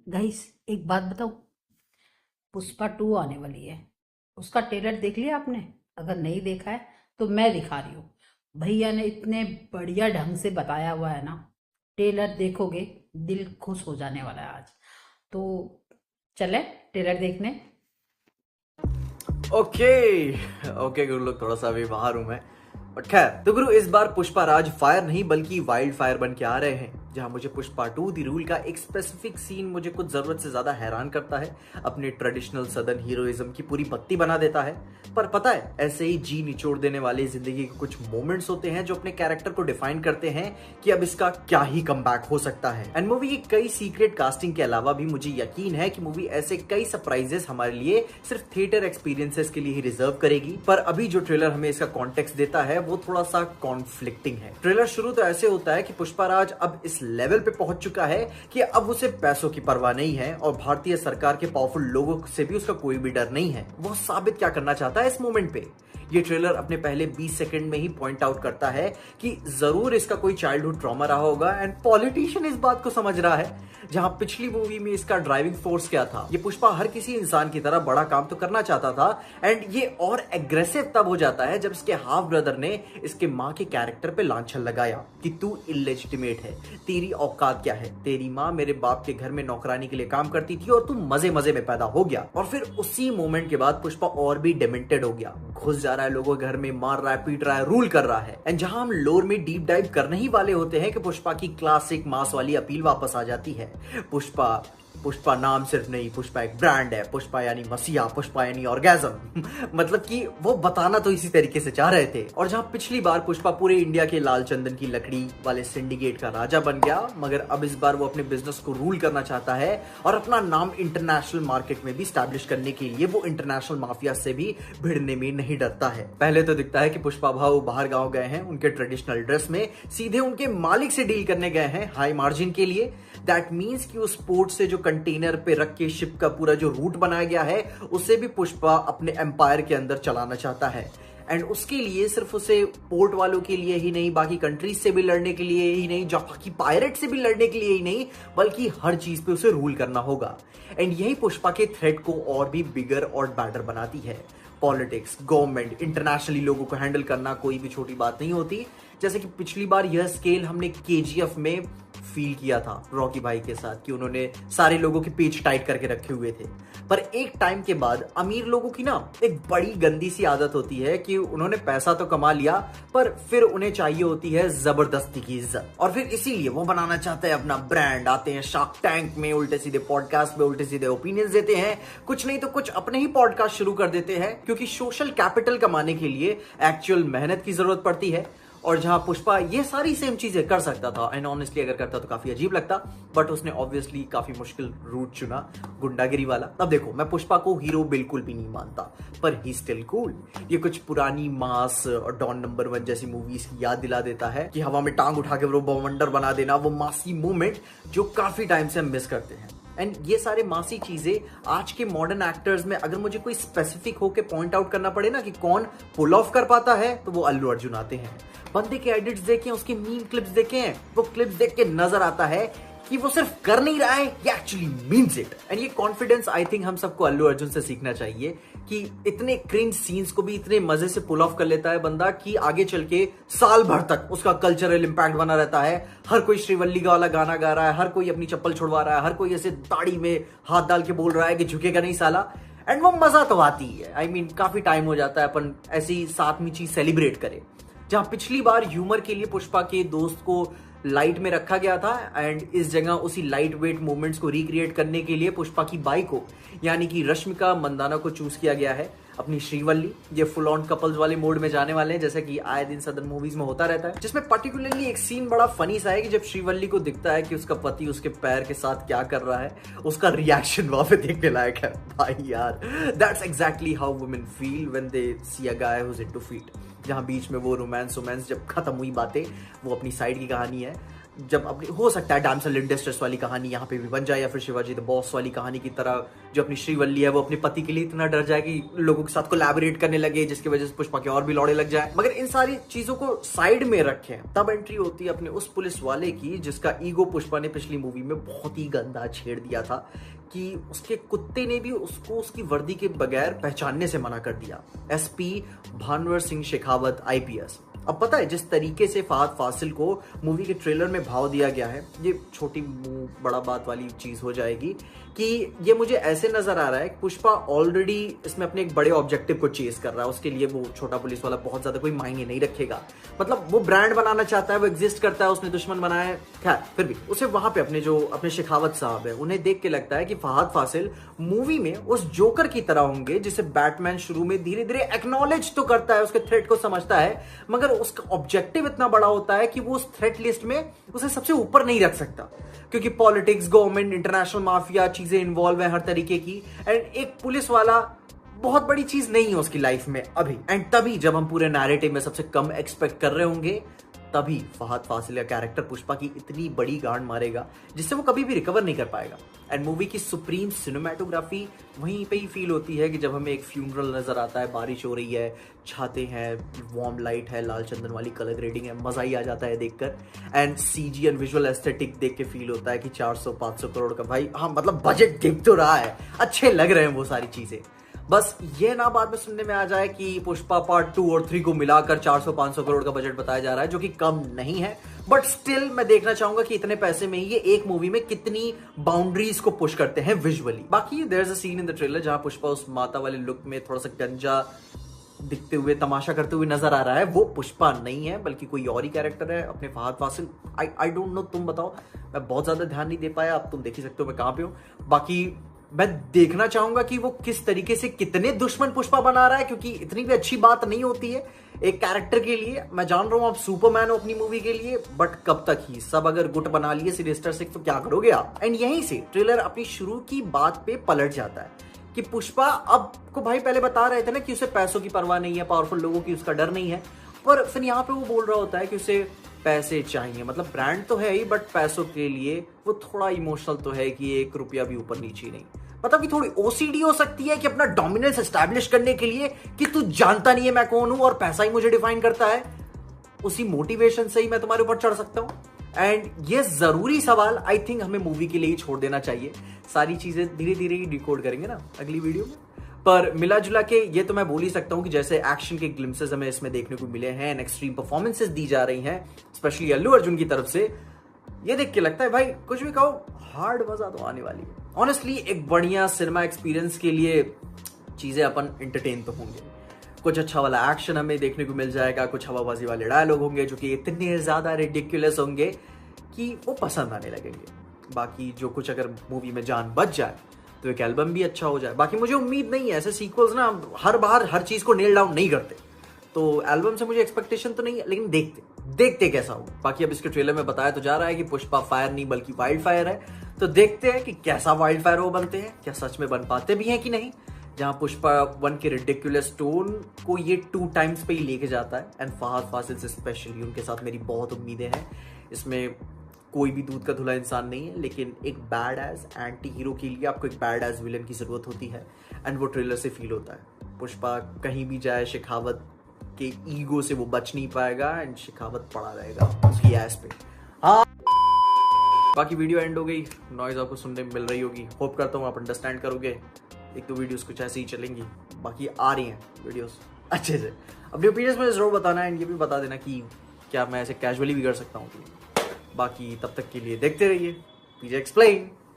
Guys, एक बात बताओ। पुष्पा 2 आने वाली है। उसका ट्रेलर देख लिया आपने? अगर नहीं देखा है तो मैं दिखा रही हूँ। भैया ने इतने बढ़िया ढंग से बताया हुआ है ना। ट्रेलर देखोगे, दिल खुश हो जाने वाला है आज। तो चले ट्रेलर देखने। ओके। ओके गुरु लोग, थोड़ा सा अभी बाहर हूं मैं। बट खैर, तो गुरु इस बार पुष्पा राज फायर नहीं बल्कि वाइल्ड फायर बन के आ रहे हैं, जहां मुझे पुष्पा 2 दी रूल का एक स्पेसिफिक सीन मुझे कुछ जरूरत से ज्यादा हैरान करता है। अपने ट्रेडिशनल सदर्न हीरोइज्म की पूरी बत्ती बना देता है। पर पता है, ऐसे ही जी निचोड़ देने वाले जिंदगी के कुछ मोमेंट्स होते हैं जो अपने कैरेक्टर को डिफाइन करते हैं कि अब इसका क्या ही कमबैक हो सकता है। एंड मूवी की कई सीक्रेट कास्टिंग के अलावा भी मुझे यकीन है कि मूवी ऐसे कई सरप्राइजेस हमारे लिए सिर्फ थिएटर एक्सपीरियंसेस के लिए ही रिजर्व करेगी। पर अभी जो ट्रेलर हमें इसका कॉन्टेक्स्ट देता है वो थोड़ा सा कॉन्फ्लिक्टिंग है। ट्रेलर शुरू तो ऐसे होता है कि पुष्पाराज अब इस लेवल पे पहुंच चुका है कि अब उसे पैसों की परवाह नहीं है और भारतीय सरकार के पावरफुल लोगों से भी उसका कोई भी डर नहीं है। वो साबित क्या करना चाहता है इस मोमेंट पे? ये ट्रेलर अपने पहले 20 सेकंड में ही पॉइंट आउट करता है कि जरूर इसका कोई चाइल्डहुड ट्रॉमा रहा होगा एंड पॉलिटिशियन इस बात को समझ रहा है। जहां पिछली मूवी में इसका ड्राइविंग फोर्स क्या था, ये पुष्पा हर किसी इंसान की तरह बड़ा काम तो करना चाहता था। एंड ये और एग्रेसिव तब हो जाता है जब इसके हाफ ब्रदर ने इसके माँ के कैरेक्टर पे लांछन लगाया कि तू इलेजिटिमेट है, तेरी औकात क्या है, तेरी माँ मेरे बाप के घर में नौकरानी के लिए काम करती थी और तू मजे मजे में पैदा हो गया। और फिर उसी मोमेंट के बाद पुष्पा और भी डिमेंटेड हो गया, घुस जा रहा है लोगों के घर में, मार रहा है, पीट रहा है, रूल कर रहा है। एंड जहां हम लोर में डीप डाइव करने ही वाले होते हैं कि पुष्पा की क्लासिक मास वाली अपील वापस आ जाती है। पुष्पा पुष्पा नाम सिर्फ नहीं, पुष्पा एक ब्रांड है। पुष्पा यानी मसीहा, पुष्पा यानी ऑर्गेजम। मतलब कि वो बताना तो इसी तरीके से चाह रहे थे। और जहां पिछली बार पुष्पा पूरे इंडिया के लाल चंदन की लकड़ी वाले सिंडिकेट का राजा बन गया, मगर अब इस बार वो अपने बिजनेस को रूल करना चाहता है और अपना नाम इंटरनेशनल मार्केट में भी स्टैब्लिश करने के लिए वो इंटरनेशनल माफिया से भी भिड़ने में नहीं डरता है। पहले तो दिखता है कि पुष्पा भाऊ बाहर गांव गए हैं, उनके ट्रेडिशनल ड्रेस में सीधे उनके मालिक से डील करने गए हैं हाई मार्जिन के लिए। दैट मीन्स कि उस पोर्ट से जो कंटेनर पे रख के शिप का पूरा जो रूट बनाया गया है उसे भी पुष्पा अपने एम्पायर के अंदर चलाना चाहता है। एंड उसके लिए सिर्फ उसे पोर्ट वालों के लिए ही नहीं, बाकी कंट्रीज से भी लड़ने के लिए ही नहीं, जो बाकी पायरेट से भी लड़ने के लिए ही नहीं, बल्कि हर चीज पे उसे रूल करना होगा। एंड यही पुष्पा के थ्रेट को और भी बिगर और बैटर बनाती है। पॉलिटिक्स, गवर्नमेंट, इंटरनेशनली लोगों को हैंडल करना कोई भी छोटी बात नहीं होती। जैसे कि पिछली बार यह स्केल हमने केजीएफ में फील किया था रॉकी भाई के साथ कि उन्होंने सारे लोगों के पेच टाइट करके रखे हुए थे। पर एक टाइम के बाद अमीर लोगों की ना एक बड़ी गंदी सी आदत होती है कि उन्होंने पैसा तो कमा लिया पर फिर उन्हें चाहिए होती है जबरदस्ती की इज्जत। और फिर इसीलिए वो बनाना चाहते हैं अपना ब्रांड, आते हैं शार्क टैंक में, उल्टे सीधे पॉडकास्ट में उल्टे सीधे ओपिनियंस देते हैं, कुछ नहीं तो कुछ अपने ही पॉडकास्ट शुरू कर देते हैं, क्योंकि सोशल कैपिटल कमाने के लिए एक्चुअल मेहनत की जरूरत पड़ती है। और जहां पुष्पा ये सारी सेम चीजें कर सकता था, एंड ऑनेस्टली अगर करता तो काफी अजीब लगता, बट उसने ऑब्वियसली काफी मुश्किल रूट चुना, गुंडागिरी वाला। अब देखो, मैं पुष्पा को हीरो बिल्कुल भी नहीं मानता, पर ही स्टिल कूल। ये कुछ पुरानी मास और डॉन नंबर 1 जैसी मूवीज की याद दिला देता है कि हवा में टांग उठा के वो बवंडर बना देना, वो मासी मूवमेंट जो काफी टाइम से हम मिस करते हैं। एंड ये सारे मासी चीजें आज के मॉडर्न एक्टर्स में अगर मुझे कोई स्पेसिफिक होके पॉइंट आउट करना पड़े ना कि कौन पुल ऑफ कर पाता है, तो वो अल्लू अर्जुन आते हैं। बंदे के एडिट्स देखें, उसके मीम क्लिप्स देखें, वो क्लिप्स देख के नजर आता है कि वो सिर्फ कर नहीं रहा है, ये एक्चुअली मीन्स इट। एंड ये कॉन्फिडेंस आई थिंक हम सबको अल्लू अर्जुन से सीखना चाहिए कि इतने क्रिंज सीन्स को भी इतने मजे से पुल ऑफ कर लेता है बंदा कि आगे चल के साल भर तक उसका कल्चरल इंपैक्ट बना रहता है। हर कोई श्रीवल्ली का वाला गाना गा रहा है, हर कोई अपनी चप्पल छुड़वा रहा है, हर कोई ऐसे दाढ़ी में हाथ डाल के बोल रहा है कि झुकेगा नहीं साला। एंड वो मजा तो आती है। आई मीन काफी टाइम हो जाता है अपन ऐसी साथ में चीज सेलिब्रेट करे। जहां पिछली बार ह्यूमर के लिए पुष्पा के दोस्त को लाइट में रखा गया था, एंड इस जगह उसी लाइट वेट मूवमेंट्स को रिक्रिएट करने के लिए पुष्पा की बाई को यानी कि रश्मिका मंदाना को चूज किया गया है, अपनी श्रीवल्ली। ये फुल ऑन कपल्स वाले मोड में जाने वाले हैं, जैसा कि आए दिन सदर मूवीज में होता रहता है। जिसमें पर्टिकुलरली एक सीन बड़ा फनी सा है कि जब श्रीवल्ली को दिखता है कि उसका पति उसके पैर के साथ क्या कर रहा है, उसका रिएक्शन वहां पे देखने लायक है भाई यार। That's exactly how women feel when they see a guy who is into feet. जहां बीच में वो रोमांस जब खत्म हुई बातें, वो अपनी साइड की कहानी है। जब अपनी हो सकता है डैमसेल इन डिस्ट्रेस वाली कहानी यहाँ पे भी बन जाए, या फिर शिवाजी द बॉस वाली कहानी की तरह जो अपनी श्रीवल्ली है वो अपने पति के लिए इतना डर जाए कि लोगों के साथ कोलैबोरेट करने लगे, जिसकी वजह से पुष्पा के और भी लौड़े लग जाए। मगर इन सारी चीजों को साइड में रखें, तब एंट्री होती है अपने उस पुलिस वाले की जिसका ईगो पुष्पा ने पिछली मूवी में बहुत ही गंदा छेड़ दिया था कि उसके कुत्ते ने भी उसको उसकी वर्दी के बगैर पहचानने से मना कर दिया। SP Bhanwar Singh Shekhawat IPS। अब पता है जिस तरीके से फहद फासिल को मूवी के ट्रेलर में भाव दिया गया है, ये छोटी मुंह बड़ा बात वाली चीज हो जाएगी कि ये मुझे ऐसे नजर आ रहा है कि पुष्पा ऑलरेडी इसमें अपने एक बड़े ऑब्जेक्टिव को चेस कर रहा है। उसके लिए वो छोटा पुलिस वाला बहुत ज्यादा कोई मायने नहीं रखेगा। मतलब वो ब्रांड बनाना चाहता है, वो एग्जिस्ट करता है, उसने दुश्मन बनाया है, खैर फिर भी उसे वहां पे अपने शेखावत साहब है, उन्हें देख के लगता है कि फहद फासिल मूवी में उस जोकर की तरह होंगे जिसे बैटमैन शुरू में धीरे धीरे एक्नॉलेज तो करता है, उसके थ्रेट को समझता है, मगर उसका ऑब्जेक्टिव इतना बड़ा होता है कि वो उस थ्रेट लिस्ट में उसे सबसे ऊपर नहीं रख सकता, क्योंकि पॉलिटिक्स, गवर्नमेंट, इंटरनेशनल माफिया चीजें इन्वॉल्व है हर तरीके की। एंड एक पुलिस वाला बहुत बड़ी चीज नहीं है उसकी लाइफ में अभी। एंड तभी जब हम पूरे नैरेटिव में सबसे कम एक्सपेक्ट कर रहे होंगे, तभी फहद फासिल का कैरेक्टर पुष्पा की इतनी बड़ी गांड मारेगा जिससे वो कभी भी रिकवर नहीं कर पाएगा। एंड मूवी की सुप्रीम सिनेमैटोग्राफी वहीं पे ही फील होती है कि जब हमें एक फ्यूनरल नजर आता है, बारिश हो रही है, छाते हैं, वार्म लाइट है, लाल चंदन वाली कलर ग्रेडिंग है, मजा ही आ जाता है देखकर। And CG and visual aesthetic देख के फील होता है कि 400-500 करोड़ का भाई, हाँ मतलब बजट दिख तो रहा है, अच्छे लग रहे हैं वो सारी चीजें। बस ये ना बाद में सुनने में आ जाए कि पुष्पा पार्ट 2 और 3 को मिलाकर 400-500 करोड़ का बजट बताया जा रहा है, जो कि कम नहीं है। बट स्टिल मैं देखना चाहूंगा कि इतने पैसे में ही ये एक मूवी में कितनी बाउंड्रीज को पुश करते हैं विजुअली। बाकी there is a scene in the trailer जहां पुष्पा उस माता वाले लुक में थोड़ा सा गंजा दिखते हुए, तमाशा करते हुए नजर आ रहा है। वो पुष्पा नहीं है बल्कि कोई और ही कैरेक्टर है, अपने Fahadh Faasil. I don't know, तुम बताओ, मैं बहुत ज्यादा ध्यान नहीं दे पाया, अब तुम देख ही सकते हो मैं कहां पे हूं। बाकी मैं देखना चाहूंगा कि वो किस तरीके से कितने दुश्मन पुष्पा बना रहा है, क्योंकि इतनी भी अच्छी बात नहीं होती है एक कैरेक्टर के लिए। मैं जान रहा हूं आप सुपरमैन हो अपनी मूवी के लिए, बट कब तक ही सब अगर गुट बना लिए सिनेस्टर 6 तो क्या करोगे आप। एंड यहीं से ट्रेलर अपनी शुरू की बात पे पलट जाता है कि पुष्पा अब को भाई पहले बता रहे थे ना कि उसे पैसों की परवाह नहीं है, पावरफुल लोगों की उसका डर नहीं है, पर फिर यहाँ पे वो बोल रहा होता है कि उसे पैसे चाहिए। मतलब ब्रांड तो है ही, बट पैसों के लिए वो थोड़ा इमोशनल तो है कि 1 रुपया भी ऊपर नीचे नहीं। मतलब कि थोड़ी OCD हो सकती है कि अपना डोमिनेंस एस्टैब्लिश करने के लिए कि तू जानता नहीं है मैं कौन हूं और पैसा ही मुझे डिफाइन करता है, उसी मोटिवेशन से ही मैं तुम्हारे ऊपर चढ़ सकता हूं। एंड ये जरूरी सवाल आई थिंक हमें मूवी के लिए ही छोड़ देना चाहिए। सारी चीजें धीरे धीरे ही डिकोड करेंगे ना अगली वीडियो में। पर मिला जुला के ये तो मैं बोल ही सकता हूं कि जैसे एक्शन के ग्लिम्सेस हमें इसमें देखने को मिले हैं, एक्सट्रीम परफॉर्मेंसेस दी जा रही हैं स्पेशली अल्लू अर्जुन की तरफ से, ये देख के लगता है भाई कुछ भी कहो हार्ड मजा तो आने वाली है। ऑनेस्टली एक बढ़िया सिनेमा एक्सपीरियंस के लिए चीजें अपन एंटरटेन तो होंगे, कुछ अच्छा वाला एक्शन हमें देखने को मिल जाएगा, कुछ हवाबाजी वाले डायलॉग होंगे जो कि इतने ज्यादा रिडिकुलस होंगे कि वो पसंद आने लगेंगे। बाकी जो कुछ अगर मूवी में जान बच जाए तो एक एल्बम भी अच्छा हो जाए। बाकी मुझे उम्मीद नहीं है, ऐसे सीक्वल्स ना हर बार हर चीज को नेल डाउन नहीं करते, तो एल्बम से मुझे एक्सपेक्टेशन तो नहीं है, लेकिन देखते कैसा हो। बाकी अब इसके ट्रेलर में बताया तो जा रहा है कि पुष्पा फायर नहीं बल्कि वाइल्ड फायर है, तो देखते हैं कि कैसा वाइल्ड फायर वो बनते हैं, क्या सच में बन पाते भी हैं कि नहीं। जहां पुष्पा 1 के रिडिकुलस टोन को ये 2 टाइम्स पे ही लेके जाता है। एंड फहद फासिल से स्पेशली उनके साथ मेरी बहुत उम्मीदें हैं। इसमें कोई भी दूध का धुला इंसान नहीं है, लेकिन एक बैड एज एंटी हीरो के लिए आपको एक बैड एज विलन की जरूरत होती है, एंड वो ट्रेलर से फील होता है। पुष्पा कहीं भी जाए शेखावत के ईगो से वो बच नहीं पाएगा, एंड शेखावत पड़ा रहेगा उसकी एस पे। हाँ, बाकी वीडियो एंड हो गई, नॉइज आपको सुनने में मिल रही होगी, होप करता हूँ आप अंडरस्टैंड करोगे। एक तो वीडियोस कुछ ऐसे ही चलेंगी, बाकी आ रही हैं वीडियोस अच्छे से। अपने ओपिनियंस में जरूर बताना, एंड ये भी बता देना कि क्या मैं ऐसे कैजुअली भी कर सकता हूँ। बाकी तब तक के लिए देखते रहिए PJ एक्सप्लेन।